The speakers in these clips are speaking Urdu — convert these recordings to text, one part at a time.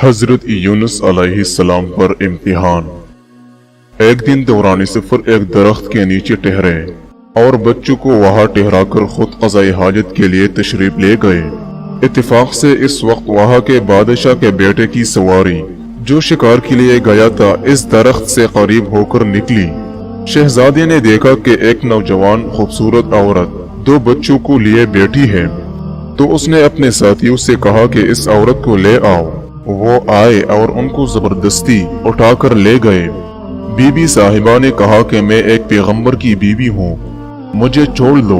حضرت یونس علیہ السلام پر امتحان۔ ایک دن دوران سفر ایک درخت کے نیچے ٹھہرے اور بچوں کو وہاں ٹھہرا کر خود قضاء حاجت کے لیے تشریف لے گئے۔ اتفاق سے اس وقت وہاں کے بادشاہ کے بیٹے کی سواری جو شکار کے لیے گیا تھا اس درخت سے قریب ہو کر نکلی۔ شہزادے نے دیکھا کہ ایک نوجوان خوبصورت عورت دو بچوں کو لیے بیٹھی ہے، تو اس نے اپنے ساتھیوں سے کہا کہ اس عورت کو لے آؤ۔ وہ آئے اور ان کو زبردستی اٹھا کر لے گئے۔ بی بی صاحبہ نے کہا کہ میں ایک پیغمبر کی بیوی ہوں، مجھے چھوڑ دو،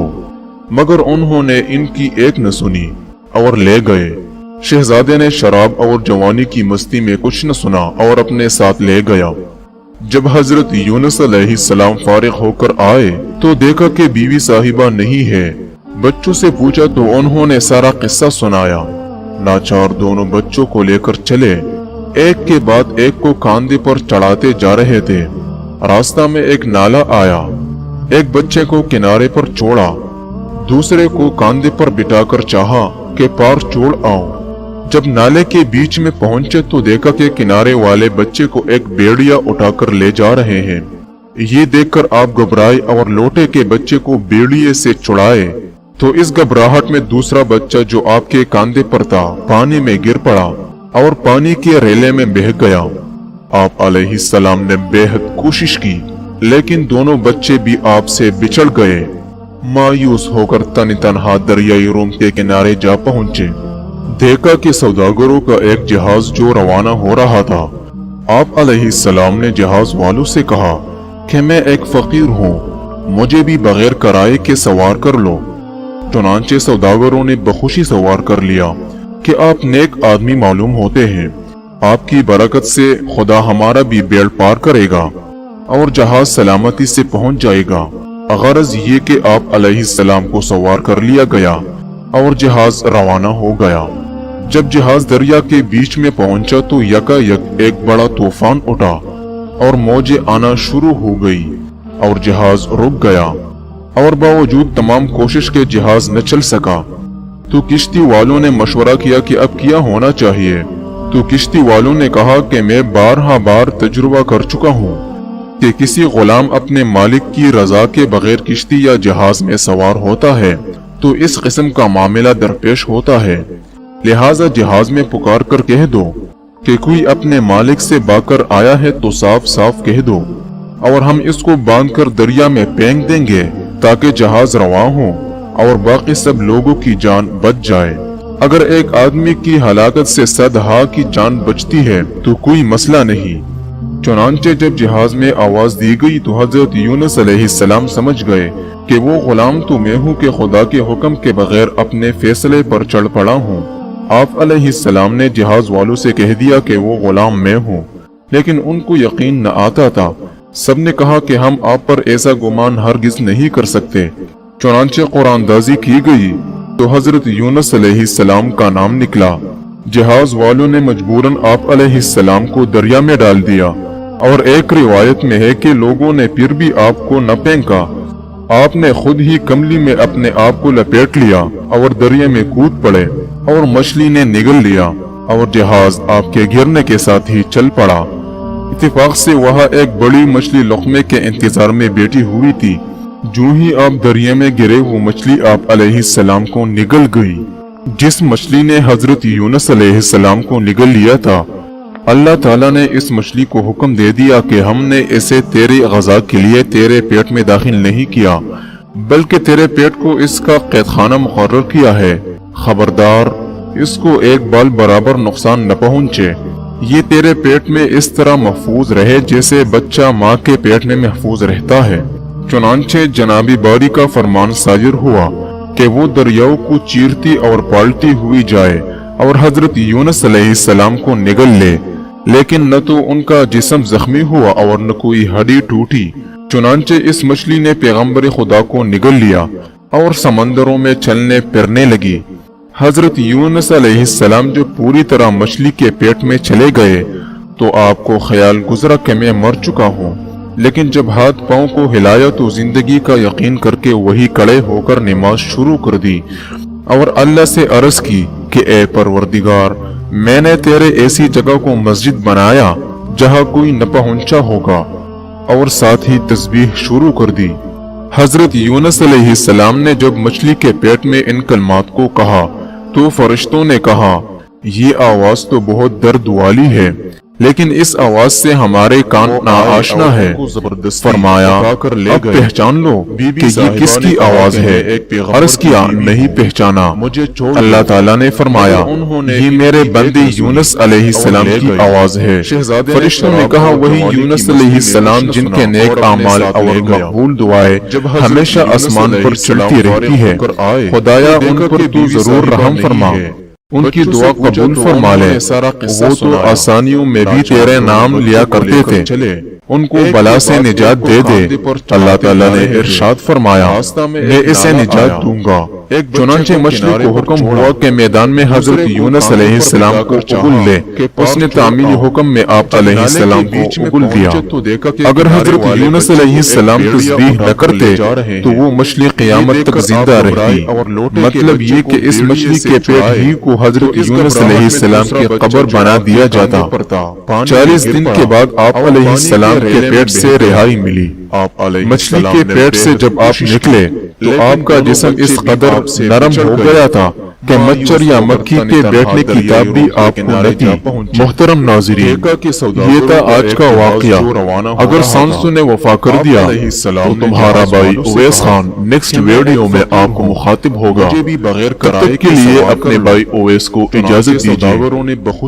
مگر انہوں نے ان کی ایک نہ سنی اور لے گئے۔ شہزادے نے شراب اور جوانی کی مستی میں کچھ نہ سنا اور اپنے ساتھ لے گیا۔ جب حضرت یونس علیہ السلام فارغ ہو کر آئے تو دیکھا کہ بیوی صاحبہ نہیں ہے۔ بچوں سے پوچھا تو انہوں نے سارا قصہ سنایا۔ ناچار دونوں بچوں کو لے کر چلے، ایک کے بعد ایک کو کاندھے پر چڑھاتے جا رہے تھے۔ راستہ میں ایک نالا آیا، ایک بچے کو کنارے پر چھوڑا، دوسرے کو کاندھے پر بٹھا کر چاہا کہ پار چھوڑ آؤ۔ جب نالے کے بیچ میں پہنچے تو دیکھا کہ کنارے والے بچے کو ایک بیڑیا اٹھا کر لے جا رہے ہیں۔ یہ دیکھ کر آپ گھبرائے اور لوٹے کے بچے کو بیڑیے سے چھڑائے تو اس گھبراہٹ میں دوسرا بچہ جو آپ کے کاندھے پر تھا پانی میں گر پڑا اور پانی کے ریلے میں بہہ گیا۔ آپ علیہ السلام نے بے حد کوشش کی لیکن دونوں بچے بھی آپ سے بچھڑ گئے۔ مایوس ہو کر تنہا دریائے روم کے کنارے جا پہنچے۔ دیکھا کہ سوداگروں کا ایک جہاز جو روانہ ہو رہا تھا۔ آپ علیہ السلام نے جہاز والوں سے کہا کہ میں ایک فقیر ہوں، مجھے بھی بغیر کرائے کے سوار کر لو۔ چنانچہ سوداگروں نے بخوشی سوار کر لیا کہ آپ نیک آدمی معلوم ہوتے ہیں، آپ کی برکت سے خدا ہمارا بھی بیڑ پار کرے گا اور جہاز سلامتی سے پہنچ جائے گا۔ غرض یہ کہ آپ علیہ السلام کو سوار کر لیا گیا اور جہاز روانہ ہو گیا۔ جب جہاز دریا کے بیچ میں پہنچا تو یکا یک ایک بڑا طوفان اٹھا اور موجیں آنا شروع ہو گئی اور جہاز رک گیا، اور باوجود تمام کوشش کے جہاز نہ چل سکا۔ تو کشتی والوں نے مشورہ کیا کہ اب کیا ہونا چاہیے۔ تو کشتی والوں نے کہا کہ میں بار تجربہ کر چکا ہوں کہ کسی غلام اپنے مالک کی رضا کے بغیر کشتی یا جہاز میں سوار ہوتا ہے تو اس قسم کا معاملہ درپیش ہوتا ہے، لہٰذا جہاز میں پکار کر کہہ دو کہ کوئی اپنے مالک سے بھاگ کر آیا ہے تو صاف صاف کہہ دو، اور ہم اس کو باندھ کر دریا میں پھینک دیں گے تاکہ جہاز رواں ہو اور باقی سب لوگوں کی جان بچ جائے۔ اگر ایک آدمی کی ہلاکت سے 100 کی جان بچتی ہے تو کوئی مسئلہ نہیں۔ چنانچہ جب جہاز میں آواز دی گئی تو حضرت یونس علیہ السلام سمجھ گئے کہ وہ غلام تو میں ہوں کہ خدا کے حکم کے بغیر اپنے فیصلے پر چڑھ پڑا ہوں۔ آپ علیہ السلام نے جہاز والوں سے کہہ دیا کہ وہ غلام میں ہوں، لیکن ان کو یقین نہ آتا تھا۔ سب نے کہا کہ ہم آپ پر ایسا گمان ہرگز نہیں کر سکتے۔ چنانچہ قرآن دازی کی گئی تو حضرت یونس علیہ السلام کا نام نکلا۔ جہاز والوں نے مجبوراً آپ علیہ السلام کو دریا میں ڈال دیا، اور ایک روایت میں ہے کہ لوگوں نے پھر بھی آپ کو نہ پھینکا، آپ نے خود ہی کملی میں اپنے آپ کو لپیٹ لیا اور دریا میں کود پڑے اور مچھلی نے نگل لیا اور جہاز آپ کے گرنے کے ساتھ ہی چل پڑا۔ اتفاق سے وہاں ایک بڑی مچھلی لقمے کے انتظار میں بیٹھی ہوئی تھی۔ جو ہی آپ دریا میں گرے وہ مچھلی آپ علیہ السلام کو نگل گئی۔ جس مچھلی نے حضرت یونس علیہ السلام کو نگل لیا تھا، اللہ تعالیٰ نے اس مچھلی کو حکم دے دیا کہ ہم نے اسے تیری غذا کے لیے تیرے پیٹ میں داخل نہیں کیا، بلکہ تیرے پیٹ کو اس کا قید خانہ مقرر کیا ہے۔ خبردار، اس کو ایک بال برابر نقصان نہ پہنچے، یہ تیرے پیٹ میں اس طرح محفوظ رہے جیسے بچہ ماں کے پیٹ میں محفوظ رہتا ہے۔ چنانچہ جناب باری کا فرمان صادر ہوا کہ وہ دریاؤں کو چیرتی اور پالتی ہوئی جائے اور حضرت یونس علیہ السلام کو نگل لے، لیکن نہ تو ان کا جسم زخمی ہوا اور نہ کوئی ہڈی ٹوٹی۔ چنانچہ اس مچھلی نے پیغمبر خدا کو نگل لیا اور سمندروں میں چلنے پھرنے لگی۔ حضرت یونس علیہ السلام جو پوری طرح مچھلی کے پیٹ میں چلے گئے تو آپ کو خیال گزرا کہ میں مر چکا ہوں، لیکن جب ہاتھ پاؤں کو ہلایا تو زندگی کا یقین کر کے وہی کڑے ہو کر نماز شروع کر دی اور اللہ سے عرض کی کہ اے پروردگار، میں نے تیرے ایسی جگہ کو مسجد بنایا جہاں کوئی نہ پہنچا ہوگا، اور ساتھ ہی تسبیح شروع کر دی۔ حضرت یونس علیہ السلام نے جب مچھلی کے پیٹ میں ان کلمات کو کہا تو فرشتوں نے کہا یہ آواز تو بہت درد والی ہے، لیکن اس آواز سے ہمارے کان ناآشنا ہے۔ فرمایا اب پہچان لو کہ یہ کس کی آواز ہے۔ عرض کیا نہیں پہچانا۔ اللہ تعالیٰ نے فرمایا یہ میرے بندے یونس علیہ السلام کی آواز ہے۔ فرشتوں نے کہا وہی یونس علیہ السلام جن کے نیک اعمال اور مقبول دعائیں ہمیشہ آسمان پر چلتی رہتی ہے، خدایا ان پر تو ضرور رحم فرما، ان کی دعا قبول فرما لے، وہ تو آسانیوں میں بھی تیرے نام لیا کرتے تھے، ان کو بلا سے نجات دے دے۔ اللہ تعالیٰ نے ارشاد فرمایا میں اسے نجات دوں گا۔ چنانچہ مچھلی کو حکم ہوا کہ میدان میں حضرت یونس علیہ السلام کو اگل لے، اس نے تعمیل حکم میں آپ علیہ السلام کو اگل دیا۔ اگر حضرت یونس علیہ السلام تسبیح نہ کرتے تو وہ مچھلی قیامت تک زندہ رہتی۔ مطلب یہ کہ اس مچھلی کے پیٹ ہی کو حضرت یونس علیہ السلام کی قبر بنا دیا جاتا۔ 40 دن کے بعد آپ علیہ السلام کے پیٹ سے رہائی ملی۔ مچھلی کے پیٹ سے جب آپ نکلے تو آپ کا جسم اس قدر نرم ہو گیا تھا کہ مچھر یا مکھی کے بیٹھنے کی تاب بھی آپ کو نہ تھی۔ محترم ناظرین، یہ تھا آج کا واقعہ۔ اگر سائنسوں نے وفا کر دیا تو تمہارا بھائی اویس خان نیکسٹ ویڈیو میں آپ کو مخاطب ہوگا۔ تب تک کے لیے اپنے بھائی اویس کو اجازت دیجیے۔